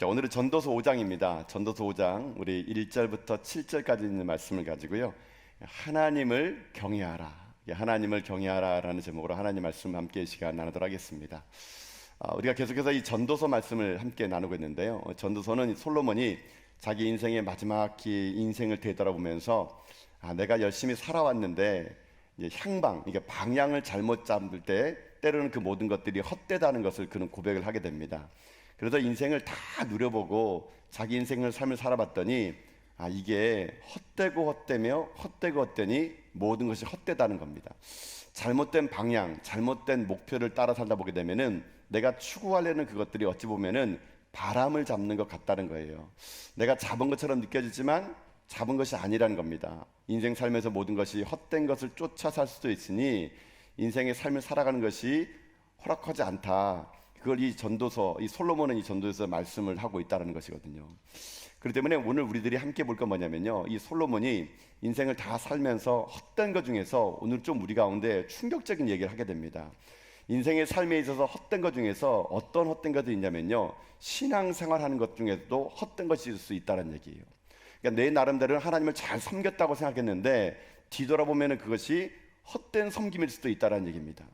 자, 오늘은 전도서 5장입니다. 전도서 5장 우리 1절부터 7절까지 있는 말씀을 가지고요. 하나님을 경외하라. 하나님을 경외하라라는 제목으로 하나님 말씀 함께 시간 나누도록 하겠습니다. 우리가 계속해서 이 전도서 말씀을 함께 나누고 있는데요. 전도서는 솔로몬이 자기 인생의 마지막 인생을 되돌아보면서 내가 열심히 살아왔는데 향방, 이게 방향을 잘못 잡을 때 때로는 그 모든 것들이 헛되다는 것을 그는 고백을 하게 됩니다. 그래서 인생을 다 누려보고 자기 인생을 삶을 살아봤더니 이게 헛되고 헛되니 모든 것이 헛되다는 겁니다. 잘못된 방향, 잘못된 목표를 따라 살다 보게 되면은 내가 추구하려는 그것들이 어찌 보면은 바람을 잡는 것 같다는 거예요. 내가 잡은 것처럼 느껴지지만 잡은 것이 아니라는 겁니다. 인생 삶에서 모든 것이 헛된 것을 쫓아 살 수도 있으니 인생의 삶을 살아가는 것이 허락하지 않다. 그걸 이 솔로몬은 이 전도서에서 말씀을 하고 있다는 것이거든요. 그렇기 때문에 오늘 우리들이 함께 볼 건 뭐냐면요, 이 솔로몬이 인생을 다 살면서 헛된 것 중에서 오늘 좀 우리 가운데 충격적인 얘기를 하게 됩니다. 인생의 삶에 있어서 헛된 것 중에서 어떤 헛된 것이 있냐면요, 신앙생활하는 것 중에서도 헛된 것이 있을 수 있다는 얘기예요. 그러니까 내 나름대로는 하나님을 잘 섬겼다고 생각했는데 뒤돌아보면 그것이 헛된 섬김일 수도 있다는 얘기입니다.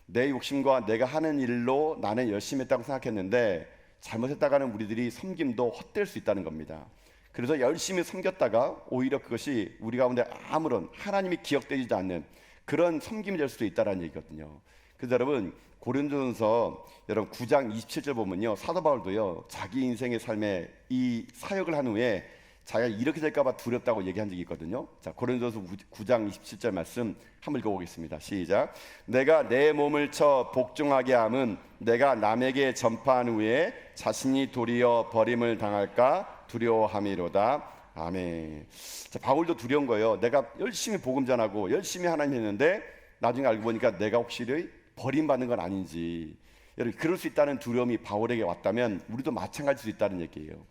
내 욕심과 내가 하는 일로 나는 열심히 했다고 생각했는데 잘못했다가는 우리들이 섬김도 헛될 수 있다는 겁니다. 그래서 열심히 섬겼다가 오히려 그것이 우리 가운데 아무런 하나님이 기억되지 않는 그런 섬김이 될 수도 있다는 얘기거든요. 그래서 여러분 고린도전서 9장 27절 보면요, 사도 바울도요 자기 인생의 삶에 이 사역을 한 후에 자기가 이렇게 될까봐 두렵다고 얘기한 적이 있거든요. 자, 고린도전서 9장 27절 말씀 한번 읽어보겠습니다. 시작. 내가 내 몸을 쳐 복종하게 함은 내가 남에게 전파한 후에 자신이 도리어 버림을 당할까 두려워함이로다. 아멘. 자, 바울도 두려운 거예요. 내가 열심히 복음 전하고 열심히 하나님 했는데 나중에 알고 보니까 내가 혹시 버림받는 건 아닌지, 여러분 그럴 수 있다는 두려움이 바울에게 왔다면 우리도 마찬가지일 수 있다는 얘기예요.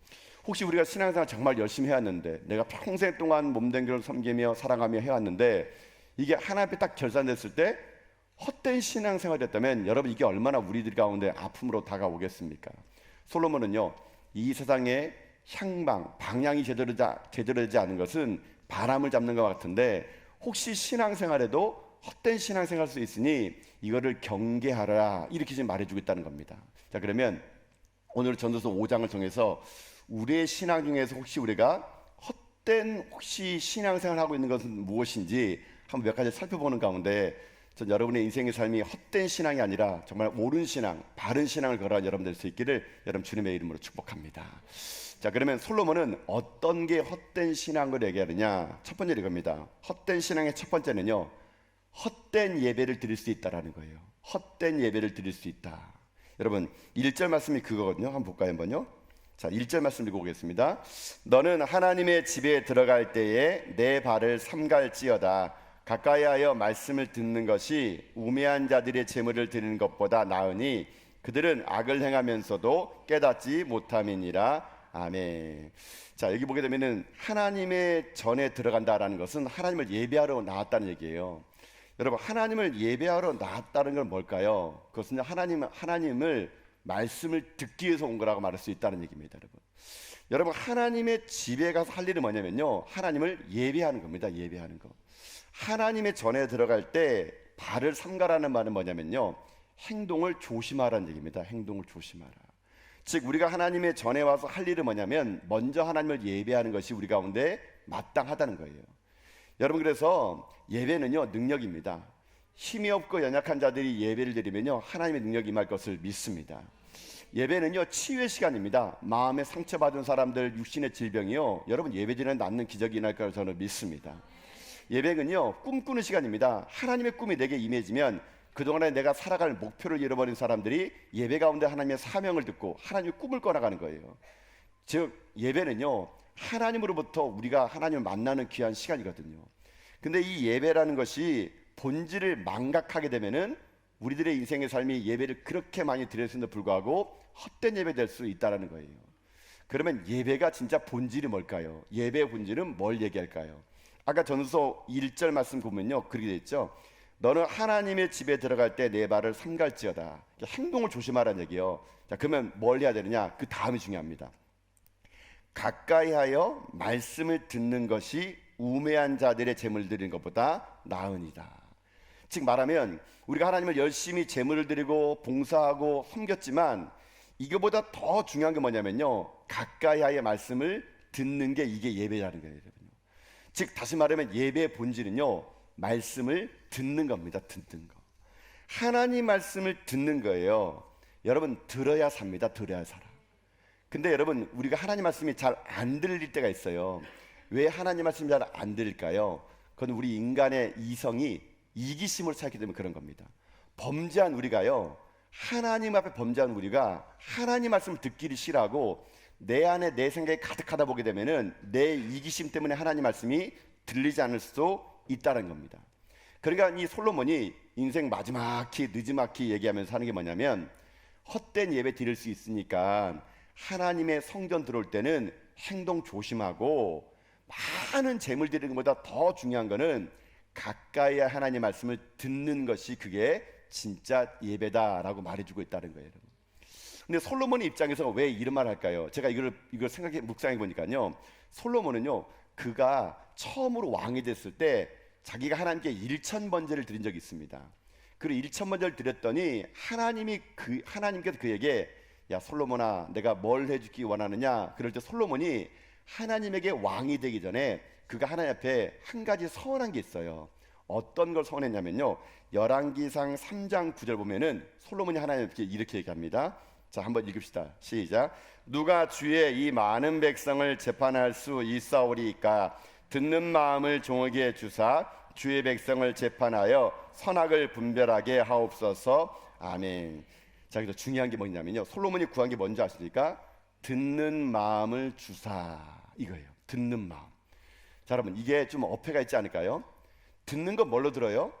혹시 우리가 신앙생활 정말 열심히 해왔는데 내가 평생 동안 몸된 길을 섬기며 사랑하며 해왔는데 이게 하나님 앞에 딱 결산됐을 때 헛된 신앙생활이었다면 여러분 이게 얼마나 우리들 가운데 아픔으로 다가오겠습니까? 솔로몬은요, 이 세상의 방향이 제대로 되지 않은 것은 바람을 잡는 것 같은데 혹시 신앙생활에도 헛된 신앙생활 할 수 있으니 이거를 경계하라, 이렇게 지금 말해주고 있다는 겁니다. 자, 그러면 오늘 전도서 5장을 통해서 우리의 신앙 중에서 혹시 우리가 헛된 신앙생활을 하고 있는 것은 무엇인지 한번 몇 가지 살펴보는 가운데 전 여러분의 인생의 삶이 헛된 신앙이 아니라 정말 옳은 신앙, 바른 신앙을 걸어가는 여러분 될 수 있기를 여러분 주님의 이름으로 축복합니다. 자, 그러면 솔로몬은 어떤 게 헛된 신앙을 얘기하느냐? 첫 번째 이겁니다. 헛된 신앙의 첫 번째는요, 헛된 예배를 드릴 수 있다라는 거예요. 헛된 예배를 드릴 수 있다. 여러분 1절 말씀이 그거거든요. 한번 볼까요? 한번요. 자, 1절 말씀 읽어보겠습니다. 너는 하나님의 집에 들어갈 때에 내 발을 삼갈지어다. 가까이하여 말씀을 듣는 것이 우매한 자들의 재물을 드리는 것보다 나으니 그들은 악을 행하면서도 깨닫지 못함이니라. 아멘. 자, 여기 보게 되면은 하나님의 전에 들어간다라는 것은 하나님을 예배하러 나왔다는 얘기예요. 여러분 하나님을 예배하러 나왔다는 건 뭘까요? 그것은 하나님을 말씀을 듣기 위해서 온 거라고 말할 수 있다는 얘기입니다. 여러분 하나님의 집에 가서 할 일은 뭐냐면요, 하나님을 예배하는 겁니다. 예배하는 거. 하나님의 전에 들어갈 때 발을 삼가라는 말은 뭐냐면요, 행동을 조심하라는 얘기입니다. 행동을 조심하라. 즉 우리가 하나님의 전에 와서 할 일은 뭐냐면 먼저 하나님을 예배하는 것이 우리 가운데 마땅하다는 거예요. 여러분 그래서 예배는요 능력입니다. 힘이 없고 연약한 자들이 예배를 드리면요 하나님의 능력이 임할 것을 믿습니다. 예배는요 치유의 시간입니다. 마음에 상처받은 사람들, 육신의 질병이요 여러분 예배드리면 낫는 기적이 날 거라고 저는 믿습니다. 예배는요 꿈꾸는 시간입니다. 하나님의 꿈이 내게 임해지면 그동안에 내가 살아갈 목표를 잃어버린 사람들이 예배 가운데 하나님의 사명을 듣고 하나님의 꿈을 꺼나가는 거예요. 즉 예배는요 하나님으로부터 우리가 하나님을 만나는 귀한 시간이거든요. 근데 이 예배라는 것이 본질을 망각하게 되면은 우리들의 인생의 삶이 예배를 그렇게 많이 드렸음에도 불구하고 헛된 예배 될 수 있다는 거예요. 그러면 예배가 진짜 본질이 뭘까요? 예배의 본질은 뭘 얘기할까요? 아까 전서 1절 말씀 보면요 그렇게 돼 있죠. 너는 하나님의 집에 들어갈 때 내 발을 삼갈지어다. 행동을 조심하라는 얘기예요. 자, 그러면 뭘 해야 되느냐? 그 다음이 중요합니다. 가까이하여 말씀을 듣는 것이 우매한 자들의 제물 드리는 것보다 나으니라. 즉 말하면 우리가 하나님을 열심히 제물을 드리고 봉사하고 섬겼지만 이거보다 더 중요한 게 뭐냐면요, 가까이하여 말씀을 듣는 게 이게 예배라는 거예요, 여러분. 즉 다시 말하면 예배의 본질은요, 말씀을 듣는 겁니다. 듣는 거. 하나님 말씀을 듣는 거예요. 여러분, 들어야 삽니다. 들어야 살아. 근데 여러분, 우리가 하나님 말씀이 잘 안 들릴 때가 있어요. 왜 하나님 말씀이 잘 안 들릴까요? 그건 우리 인간의 이성이 이기심을 찾기 때문에 그런 겁니다. 범죄한 우리가요, 하나님 앞에 범죄한 우리가 하나님 말씀을 듣기를 싫어하고 내 안에 내 생각이 가득하다 보게 되면은 내 이기심 때문에 하나님 말씀이 들리지 않을 수도 있다는 겁니다. 그러니까 이 솔로몬이 인생 마지막히 느지막히 얘기하면서 하는 게 뭐냐면, 헛된 예배 드릴 수 있으니까 하나님의 성전 들어올 때는 행동 조심하고, 많은 재물 드리는 것보다 더 중요한 거는 가까이 하나님 말씀을 듣는 것이 그게 진짜 예배다라고 말해주고 있다는 거예요, 여러분. 근데 솔로몬의 입장에서 왜 이런 말을 할까요? 제가 이걸 생각해 묵상해 보니까요, 솔로몬은요, 그가 처음으로 왕이 됐을 때 자기가 하나님께 1,000번제를 드린 적이 있습니다. 그리고 1,000번제를 드렸더니 하나님께서 그에게, 야 솔로몬아, 내가 뭘 해주기 원하느냐? 그럴 때 솔로몬이 하나님에게 왕이 되기 전에 그가 하나님 앞에 한 가지 서원한 게 있어요. 어떤 걸 서원했냐면요, 열왕기상 3장 9절 보면은 솔로몬이 하나님께 이렇게 얘기합니다. 자, 한번 읽읍시다. 시작. 누가 주의 이 많은 백성을 재판할 수 있사오리이까? 듣는 마음을 종에게 주사 주의 백성을 재판하여 선악을 분별하게 하옵소서. 아멘. 자, 그래서 중요한 게 뭐냐면요, 솔로몬이 구한 게 뭔지 아십니까? 듣는 마음을 주사, 이거예요. 듣는 마음. 자, 여러분, 이게 좀 어폐가 있지 않을까요? 듣는 건 뭘로 들어요?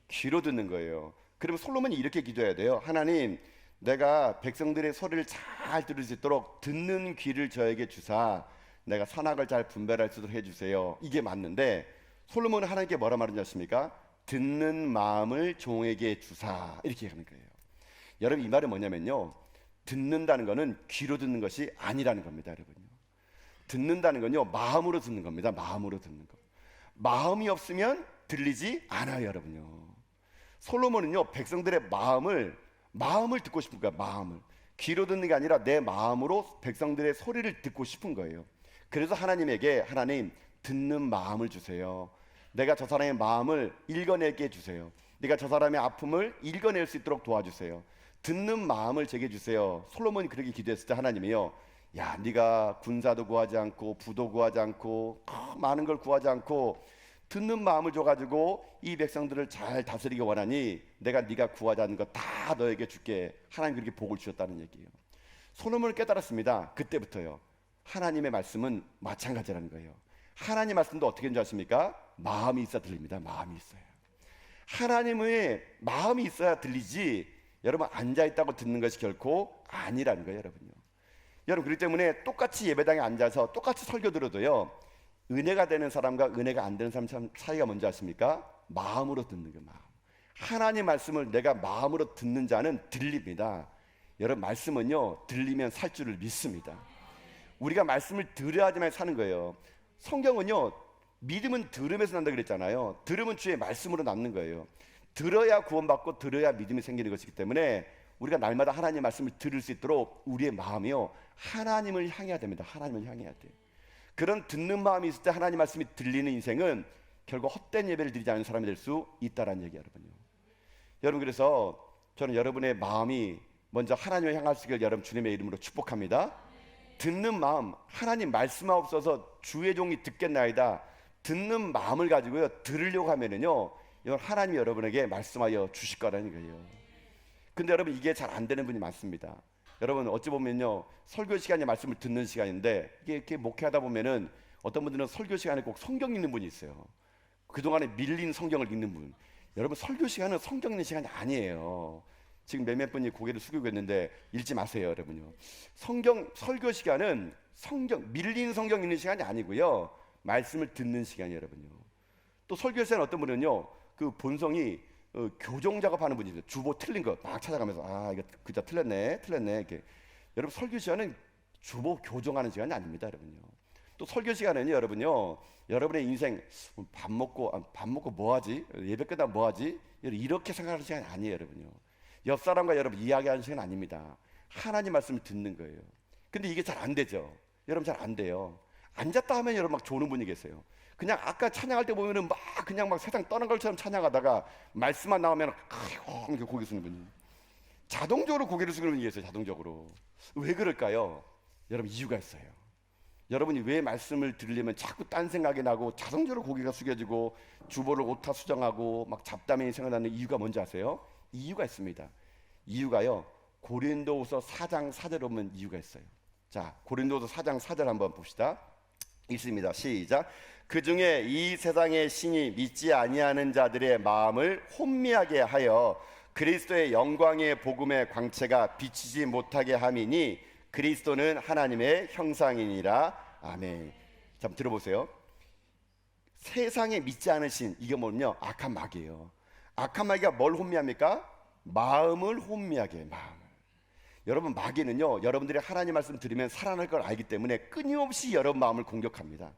귀로 듣는 거예요. 그러면 솔로몬이 이렇게 기도해야 돼요. 하나님, 내가 백성들의 소리를 잘 들을 수 있도록 듣는 귀를 저에게 주사 내가 선악을 잘 분별할 수 있도록 해주세요. 이게 맞는데 솔로몬은 하나님께 뭐라 말하지 않습니까? 듣는 마음을 종에게 주사, 이렇게 하는 거예요. 여러분, 이 말은 뭐냐면요, 듣는다는 거는 귀로 듣는 것이 아니라는 겁니다, 여러분요. 듣는다는 건요, 마음으로 듣는 겁니다. 마음으로 듣는 거. 마음이 없으면 들리지 않아요, 여러분요. 솔로몬은요, 백성들의 마음을 듣고 싶은 거야. 마음을 귀로 듣는 게 아니라 내 마음으로 백성들의 소리를 듣고 싶은 거예요. 그래서 하나님에게, 하나님, 듣는 마음을 주세요. 내가 저 사람의 마음을 읽어내게 해주세요. 내가 저 사람의 아픔을 읽어낼 수 있도록 도와주세요. 듣는 마음을 제게 주세요. 솔로몬이 그렇게 기도했을 때 하나님이요, 야, 네가 군사도 구하지 않고 부도 구하지 않고 많은 걸 구하지 않고 듣는 마음을 줘가지고 이 백성들을 잘 다스리기 원하니 내가 네가 구하지 않는 거 다 너에게 줄게. 하나님 그렇게 복을 주셨다는 얘기예요. 솔로몬을 깨달았습니다. 그때부터요, 하나님의 말씀은 마찬가지라는 거예요. 하나님 말씀도 어떻게 하는지 아십니까? 마음이 있어야 들립니다. 마음이 있어야. 하나님의 마음이 있어야 들리지, 여러분 앉아있다고 듣는 것이 결코 아니라는 거예요, 여러분요. 여러분, 그렇기 때문에 똑같이 예배당에 앉아서 똑같이 설교 들어도요, 은혜가 되는 사람과 은혜가 안 되는 사람 차이가 뭔지 아십니까? 마음으로 듣는 거. 마음. 하나님 말씀을 내가 마음으로 듣는 자는 들립니다. 여러분, 말씀은요, 들리면 살 줄을 믿습니다. 우리가 말씀을 들어야지만 사는 거예요. 성경은요, 믿음은 들음에서 난다 그랬잖아요. 들음은 주의 말씀으로 낳는 거예요. 들어야 구원받고 들어야 믿음이 생기는 것이기 때문에 우리가 날마다 하나님의 말씀을 들을 수 있도록 우리의 마음이요, 하나님을 향해야 됩니다. 하나님을 향해야 돼요. 그런 듣는 마음이 있을 때 하나님 말씀이 들리는 인생은 결국 헛된 예배를 드리지 않는 사람이 될 수 있다는 얘기예요, 여러분요. 여러분, 그래서 저는 여러분의 마음이 먼저 하나님을 향할 수 있기를 여러분 주님의 이름으로 축복합니다. 듣는 마음, 하나님 말씀하옵소서 주의 종이 듣겠나이다. 듣는 마음을 가지고요, 들으려고 하면은요, 하나님이 여러분에게 말씀하여 주실 거라는 거예요. 근데 여러분, 이게 잘 안 되는 분이 많습니다. 여러분, 어찌 보면요, 설교 시간에 말씀을 듣는 시간인데 이게 이렇게 목회하다 보면은 어떤 분들은 설교 시간에 꼭 성경 읽는 분이 있어요. 그동안에 밀린 성경을 읽는 분. 여러분, 설교 시간은 성경 읽는 시간이 아니에요. 지금 몇몇 분이 고개를 숙이고 있는데 읽지 마세요, 여러분요. 설교 시간은 밀린 성경 읽는 시간이 아니고요, 말씀을 듣는 시간이에요, 여러분요. 또 설교 시간 어떤 분은요, 그 본성이 교정 작업하는 분이 있어요. 주보 틀린 거 막 찾아가면서 이거 글자 틀렸네 이렇게. 여러분 설교 시간은 주보 교정하는 시간이 아닙니다, 여러분요. 또 설교 시간에는요, 여러분요, 여러분의 인생 밥 먹고 뭐 하지? 예배 끝나면 뭐 하지? 이렇게 생각하는 시간이 아니에요, 여러분요. 옆 사람과 여러분 이야기하는 시간 아닙니다. 하나님 말씀을 듣는 거예요. 근데 이게 잘 안 되죠. 여러분 잘 안 돼요. 앉았다 하면 여러분 막 조는 분이 계세요. 그냥 아까 찬양할 때 보면은 막 그냥 막 세상 떠난 것처럼 찬양하다가 말씀만 나오면 이렇게 고개 숙이는 분이, 자동적으로 고개를 숙이는 분이 계세요. 자동적으로. 왜 그럴까요? 여러분 이유가 있어요. 여러분이 왜 말씀을 들으려면 자꾸 딴 생각이 나고 자동적으로 고개가 숙여지고 주보를 오타 수정하고 막 잡담이 생각나는 이유가 뭔지 아세요? 이유가 있습니다. 이유가요, 고린도후서 4장 4절 보면 이유가 있어요. 자, 고린도후서 4장 4절 한번 봅시다. 읽습니다. 시작. 그 중에 이 세상의 신이 믿지 아니하는 자들의 마음을 혼미하게 하여 그리스도의 영광의 복음의 광채가 비치지 못하게 함이니 그리스도는 하나님의 형상이니라. 아멘. 자, 들어보세요. 세상에 믿지 않은 신, 이게 뭐냐? 악한 마귀예요. 악한 마귀가 뭘 혼미합니까? 마음을 혼미하게 해요. 마음을. 여러분, 마귀는요, 여러분들이 하나님 말씀 들으면 살아날 걸 알기 때문에 끊임없이 여러분 마음을 공격합니다.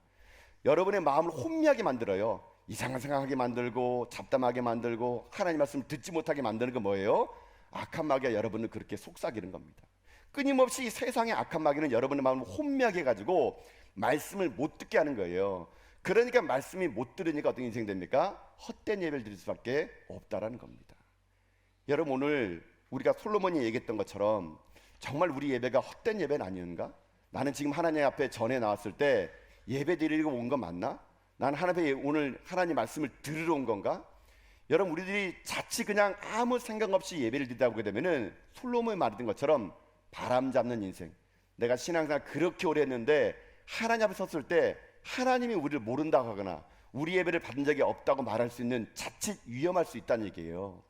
여러분의 마음을 혼미하게 만들어요. 이상한 생각하게 만들고 잡담하게 만들고 하나님 말씀을 듣지 못하게 만드는 거 뭐예요? 악한 마귀가 여러분을 그렇게 속삭이는 겁니다. 끊임없이 세상의 악한 마귀는 여러분의 마음을 혼미하게 해가지고 말씀을 못 듣게 하는 거예요. 그러니까 말씀이 못 들으니까 어떤 인생 됩니까? 헛된 예배를 드릴 수밖에 없다라는 겁니다. 여러분, 오늘 우리가 솔로몬이 얘기했던 것처럼 정말 우리 예배가 헛된 예배는 아니었는가? 나는 지금 하나님 앞에 전에 나왔을 때 예배 드리고 온 거 맞나? 나는 하나님 앞에 오늘 하나님 말씀을 들으러 온 건가? 여러분, 우리들이 자칫 그냥 아무 생각 없이 예배를 드리다 보게 되면은 솔로몬이 말했던 것처럼 바람 잡는 인생, 내가 신앙생활 그렇게 오래 했는데 하나님 앞에 섰을 때 하나님이 우리를 모른다고 하거나 우리 예배를 받은 적이 없다고 말할 수 있는 자칫 위험할 수 있다는 얘기예요.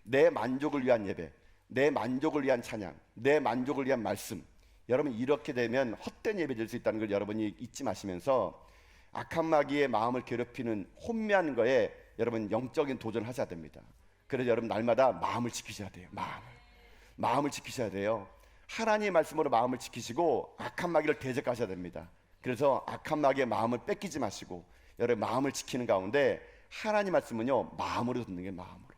내 만족을 위한 예배, 내 만족을 위한 찬양, 내 만족을 위한 말씀, 여러분 이렇게 되면 헛된 예배 될 수 있다는 걸 여러분이 잊지 마시면서 악한 마귀의 마음을 괴롭히는 혼미한 거에 여러분 영적인 도전을 하셔야 됩니다. 그래서 여러분 날마다 마음을 지키셔야 돼요. 마음을 지키셔야 돼요. 하나님의 말씀으로 마음을 지키시고 악한 마귀를 대적하셔야 됩니다. 그래서 악한 마귀의 마음을 뺏기지 마시고 여러분 마음을 지키는 가운데 하나님 말씀은요, 마음으로 듣는 게 마음으로.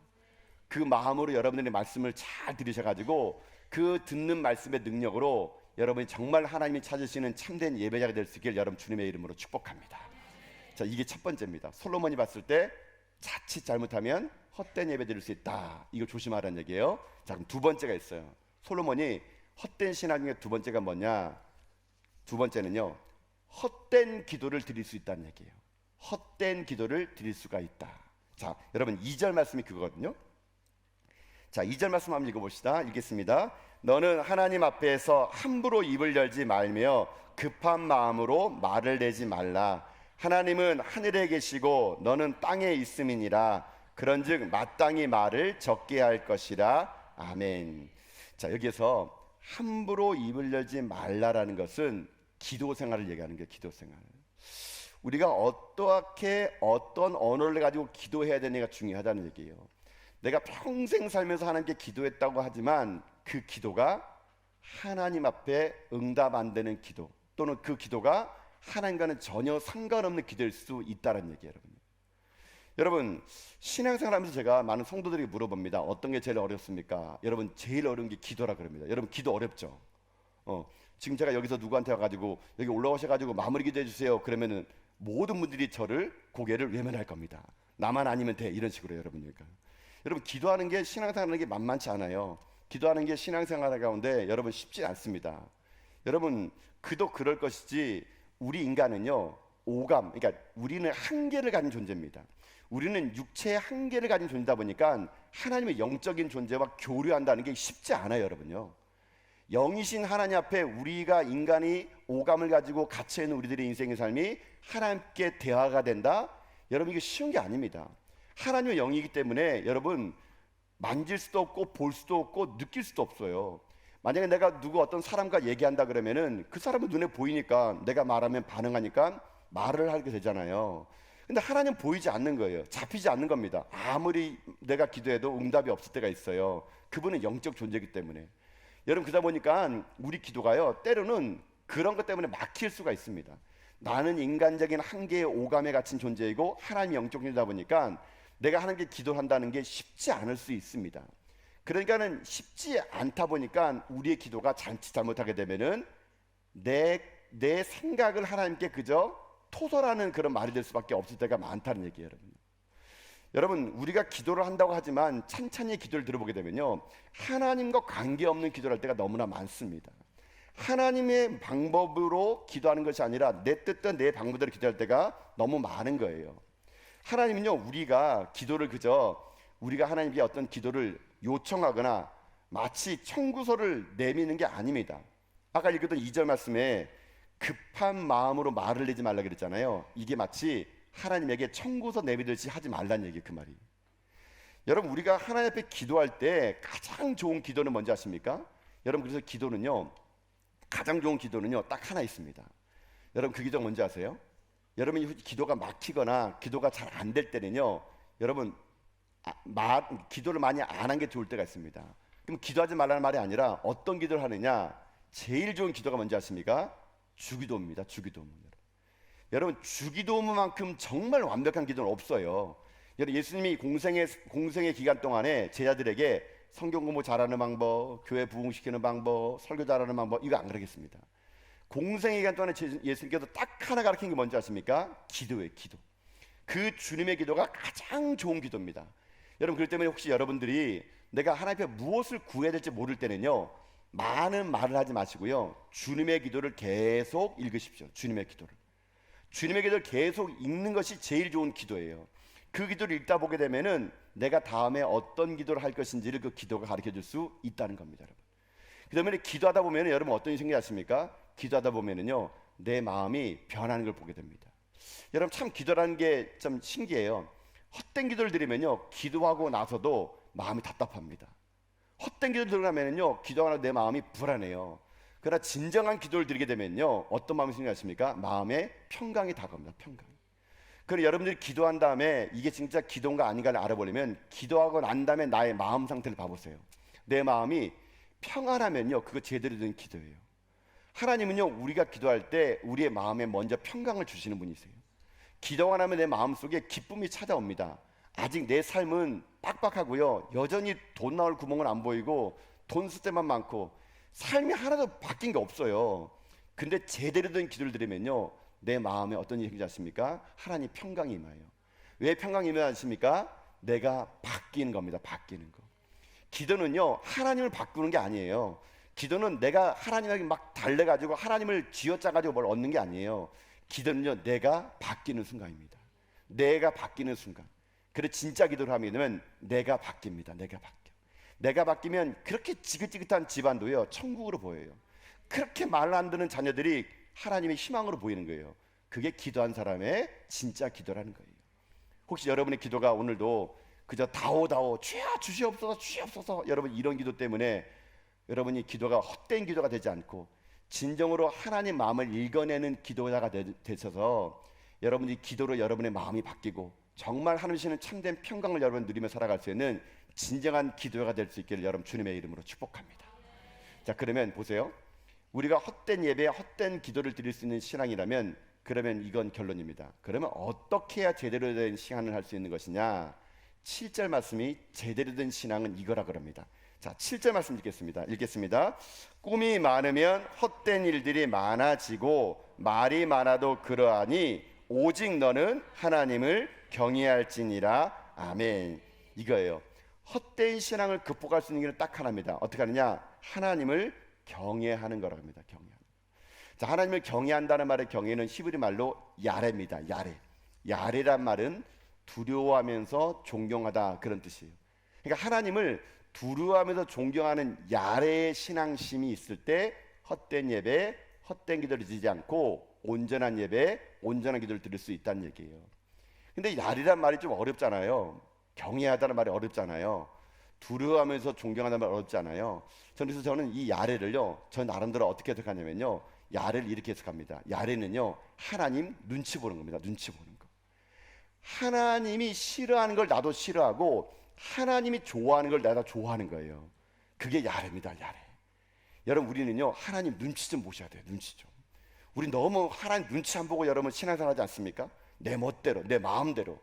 그 마음으로 여러분들의 말씀을 잘 들으셔가지고 그 듣는 말씀의 능력으로 여러분이 정말 하나님이 찾으시는 참된 예배자가 될 수 있길 여러분 주님의 이름으로 축복합니다. 자, 이게 첫 번째입니다. 솔로몬이 봤을 때 자칫 잘못하면 헛된 예배 드릴 수 있다. 이거 조심하라는 얘기예요. 자, 그럼 두 번째가 있어요. 솔로몬이 헛된 신앙 중에 두 번째가 뭐냐? 두 번째는요, 헛된 기도를 드릴 수 있다는 얘기예요. 헛된 기도를 드릴 수가 있다. 자, 여러분 2절 말씀이 그거거든요. 자, 2절 말씀 한번 읽어봅시다. 읽겠습니다. 너는 하나님 앞에서 함부로 입을 열지 말며 급한 마음으로 말을 내지 말라. 하나님은 하늘에 계시고 너는 땅에 있음이니라. 그런즉 마땅히 말을 적게 할 것이라. 아멘. 자, 여기에서 함부로 입을 열지 말라라는 것은 기도 생활을 얘기하는 거예요. 기도 생활. 우리가 어떻게 어떤 언어를 가지고 기도해야 되느냐가 중요하다는 얘기예요. 내가 평생 살면서 하나님께 기도했다고 하지만 그 기도가 하나님 앞에 응답 안 되는 기도, 또는 그 기도가 하나님과는 전혀 상관없는 기도일 수 있다는 얘기예요. 여러분 신앙생활하면서 제가 많은 성도들에게 물어봅니다. 어떤 게 제일 어렵습니까? 여러분 제일 어려운 게 기도라 그럽니다. 여러분 기도 어렵죠? 지금 제가 여기서 누구한테 와가지고 여기 올라오셔가지고 마무리 기도해 주세요 그러면은 모든 분들이 저를 고개를 외면할 겁니다. 나만 아니면 돼, 이런 식으로. 여러분 기도하는 게, 신앙생활하는 게 만만치 않아요. 기도하는 게 신앙생활 가운데 여러분 쉽지 않습니다. 여러분 그도 그럴 것이지 우리 인간은요, 오감, 그러니까 우리는 한계를 가진 존재입니다. 우리는 육체의 한계를 가진 존재다 보니까 하나님의 영적인 존재와 교류한다는 게 쉽지 않아요, 여러분요. 영이신 하나님 앞에 우리가 인간이 오감을 가지고 갇혀 있는 우리들의 인생의 삶이 하나님께 대화가 된다? 여러분 이게 쉬운 게 아닙니다. 하나님의 영이기 때문에 여러분 만질 수도 없고 볼 수도 없고 느낄 수도 없어요. 만약에 내가 누구 어떤 사람과 얘기한다 그러면은 그 사람은 눈에 보이니까 내가 말하면 반응하니까 말을 하게 되잖아요. 근데 하나님 보이지 않는 거예요. 잡히지 않는 겁니다. 아무리 내가 기도해도 응답이 없을 때가 있어요. 그분은 영적 존재이기 때문에. 여러분, 그러다 보니까 우리 기도가요, 때로는 그런 것 때문에 막힐 수가 있습니다. 나는 인간적인 한계의 오감에 갇힌 존재이고 하나님이 영적 존재다 보니까 내가 하나님께 기도한다는 게 쉽지 않을 수 있습니다. 그러니까는 쉽지 않다 보니까 우리의 기도가 잔치 잘못하게 되면은 내 생각을 하나님께 그저 토설하는 그런 말이 될 수밖에 없을 때가 많다는 얘기예요, 여러분. 여러분, 우리가 기도를 한다고 하지만 찬찬히 기도를 들어보게 되면요, 하나님과 관계없는 기도를 할 때가 너무나 많습니다. 하나님의 방법으로 기도하는 것이 아니라 내 뜻과 내 방법대로 기도할 때가 너무 많은 거예요. 하나님은요, 우리가 기도를 그저 우리가 하나님께 어떤 기도를 요청하거나 마치 청구서를 내미는 게 아닙니다. 아까 읽었던 2절 말씀에 급한 마음으로 말을 내지 말라 그랬잖아요. 이게 마치 하나님에게 청구서 내미듯이 하지 말라는 얘기예요, 그 말이. 여러분, 우리가 하나님 앞에 기도할 때 가장 좋은 기도는 뭔지 아십니까? 여러분, 그래서 기도는요, 가장 좋은 기도는요, 딱 하나 있습니다. 여러분, 그 기도가 뭔지 아세요? 여러분이 기도가 막히거나 기도가 잘 안 될 때는요, 여러분, 기도를 많이 안 한 게 좋을 때가 있습니다. 그럼 기도하지 말라는 말이 아니라 어떤 기도를 하느냐? 제일 좋은 기도가 뭔지 아십니까? 주기도입니다. 주기도입니다. 여러분, 주기도만큼 정말 완벽한 기도는 없어요. 여러분, 예수님이 공생의 기간 동안에 제자들에게 성경 공부 잘하는 방법, 교회 부흥시키는 방법, 설교 잘하는 방법, 이거 안 가르쳤습니다. 공생의 기간 동안에 예수님께서 딱 하나 가르친 게 뭔지 아십니까? 기도예요, 기도. 그 주님의 기도가 가장 좋은 기도입니다. 여러분, 그렇기 때문에 혹시 여러분들이 내가 하나님 앞에 무엇을 구해야 될지 모를 때는요, 많은 말을 하지 마시고요, 주님의 기도를 계속 읽으십시오. 주님의 기도를 계속 읽는 것이 제일 좋은 기도예요. 그 기도를 읽다 보게 되면은 내가 다음에 어떤 기도를 할 것인지를 그 기도가 가르쳐 줄 수 있다는 겁니다, 여러분. 그다음에 기도하다 보면 여러분 어떤 일이 생기십니까? 기도하다 보면은요, 내 마음이 변하는 걸 보게 됩니다. 여러분, 참 기도라는 게 참 신기해요. 헛된 기도를 드리면요, 기도하고 나서도 마음이 답답합니다. 헛된 기도를 드리면요, 기도하고 내 마음이 불안해요. 그러나 진정한 기도를 드리게 되면요, 어떤 마음이 생기십니까? 마음에 평강이 다가옵니다. 평강. 그리고 여러분들이 기도한 다음에 이게 진짜 기도인가 아닌가를 알아보려면 기도하고 난 다음에 나의 마음 상태를 봐보세요. 내 마음이 평안하면요, 그거 제대로 된 기도예요. 하나님은요, 우리가 기도할 때 우리의 마음에 먼저 평강을 주시는 분이세요. 기도가 나면 내 마음속에 기쁨이 찾아옵니다. 아직 내 삶은 빡빡하고요, 여전히 돈 나올 구멍은 안 보이고 돈 쓸 때만 많고 삶이 하나도 바뀐 게 없어요. 근데 제대로 된 기도를 드리면요, 내 마음에 어떤 일이 생기지 않습니까? 하나님 평강이 임해요. 왜 평강이 임하십니까? 내가 바뀌는 겁니다. 바뀌는 거. 기도는요, 하나님을 바꾸는 게 아니에요. 기도는 내가 하나님에게 막 달래가지고 하나님을 쥐어짜가지고 뭘 얻는 게 아니에요. 기도는요, 내가 바뀌는 순간입니다. 내가 바뀌는 순간. 그래, 진짜 기도를 하게 되면 내가 바뀝니다. 내가 바뀌면 그렇게 지긋지긋한 집안도요, 천국으로 보여요. 그렇게 말 안 듣는 자녀들이 하나님의 희망으로 보이는 거예요. 그게 기도한 사람의 진짜 기도라는 거예요. 혹시 여러분의 기도가 오늘도 그저 다오다오 주여 주시옵소서 주시옵소서, 여러분 이런 기도 때문에 여러분이 기도가 헛된 기도가 되지 않고 진정으로 하나님 마음을 읽어내는 기도자가 되셔서 여러분이 기도로 여러분의 마음이 바뀌고 정말 하나님 주시는 참된 평강을 여러분 누리며 살아갈 수 있는 진정한 기도가 될 수 있기를 여러분 주님의 이름으로 축복합니다. 자, 그러면 보세요. 우리가 헛된 예배, 헛된 기도를 드릴 수 있는 신앙이라면 그러면 이건 결론입니다. 그러면 어떻게 해야 제대로 된 신앙을 할 수 있는 것이냐? 7절 말씀이 제대로 된 신앙은 이거라 그럽니다. 자, 7절 말씀 읽겠습니다. 꿈이 많으면 헛된 일들이 많아지고 말이 많아도 그러하니 오직 너는 하나님을 경외할지니라. 아멘. 이거예요. 헛된 신앙을 극복할 수 있는 길은 딱 하나입니다. 어떻게 하느냐? 하나님을 경외하는 거라고 합니다. 경외하는. 자, 하나님을 경외한다는 말의 경외는 히브리 말로 야레입니다. 야레란 말은 두려워하면서 존경하다, 그런 뜻이에요. 그러니까 하나님을 두려워하면서 존경하는 야레의 신앙심이 있을 때 헛된 예배, 헛된 기도를 드리지 않고 온전한 예배, 온전한 기도를 드릴 수 있다는 얘기예요. 근데 야레란 말이 좀 어렵잖아요. 경외하다는 말이 어렵잖아요. 두려워하면서 존경하다는 말 어렵잖아요. 그래서 저는 이 야레를요, 저 나름대로 어떻게 해석하냐면요, 야레를 이렇게 해석합니다. 야레는요, 하나님 눈치 보는 겁니다. 눈치 보는 거. 하나님이 싫어하는 걸 나도 싫어하고 하나님이 좋아하는 걸 내가 좋아하는 거예요. 그게 야레입니다. 야레. 여러분, 우리는요 하나님 눈치 좀 보셔야 돼요. 눈치 좀. 우리 너무 하나님 눈치 안 보고 여러분 신앙생활 하지 않습니까? 내 멋대로, 내 마음대로,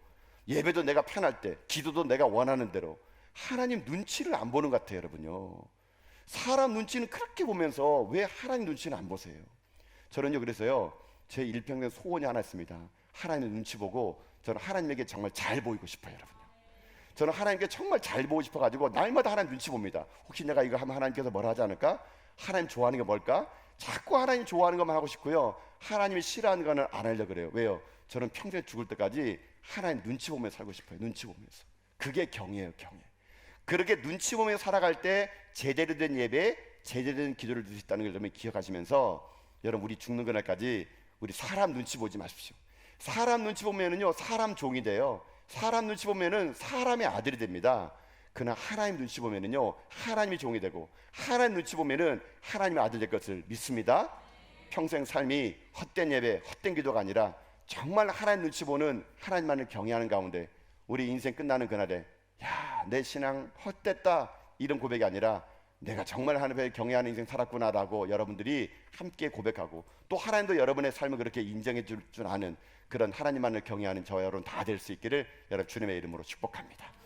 예배도 내가 편할 때, 기도도 내가 원하는 대로. 하나님 눈치를 안 보는 것 같아요. 여러분요, 사람 눈치는 그렇게 보면서 왜 하나님 눈치는 안 보세요? 저는요 그래서요 제 일평생 소원이 하나 있습니다. 하나님 눈치 보고 저는 하나님에게 정말 잘 보이고 싶어요. 여러분요, 저는 하나님께 정말 잘 보고 싶어가지고 날마다 하나님 눈치 봅니다. 혹시 내가 이거 하면 하나님께서 뭐라 하지 않을까? 하나님 좋아하는 게 뭘까? 자꾸 하나님 좋아하는 것만 하고 싶고요, 하나님이 싫어하는 거는 안 하려고 그래요. 왜요? 저는 평생 죽을 때까지 하나님 눈치 보면서 살고 싶어요. 눈치 보면서. 그게 경이에요. 경이. 그렇게 눈치 보면서 살아갈 때 제대로 된 예배, 제대로 된 기도를 드릴 수 있다는 걸 여러분 기억하시면서, 여러분 우리 죽는 그날까지 우리 사람 눈치 보지 마십시오. 사람 눈치 보면은요 사람 종이 돼요. 사람 눈치 보면은 사람의 아들이 됩니다. 그러나 하나님 눈치 보면은요 하나님이 종이 되고, 하나님 눈치 보면은 하나님의 아들 될 것을 믿습니다. 평생 삶이 헛된 예배, 헛된 기도가 아니라 정말 하나님 눈치 보는, 하나님만을 경외하는 가운데 우리 인생 끝나는 그날에 야, 내 신앙 헛됐다 이런 고백이 아니라 내가 정말 하나님을 경외하는 인생 살았구나라고 여러분들이 함께 고백하고, 또 하나님도 여러분의 삶을 그렇게 인정해 줄 아는 그런 하나님만을 경외하는 저와 여러분 다 될 수 있기를 여러분 주님의 이름으로 축복합니다.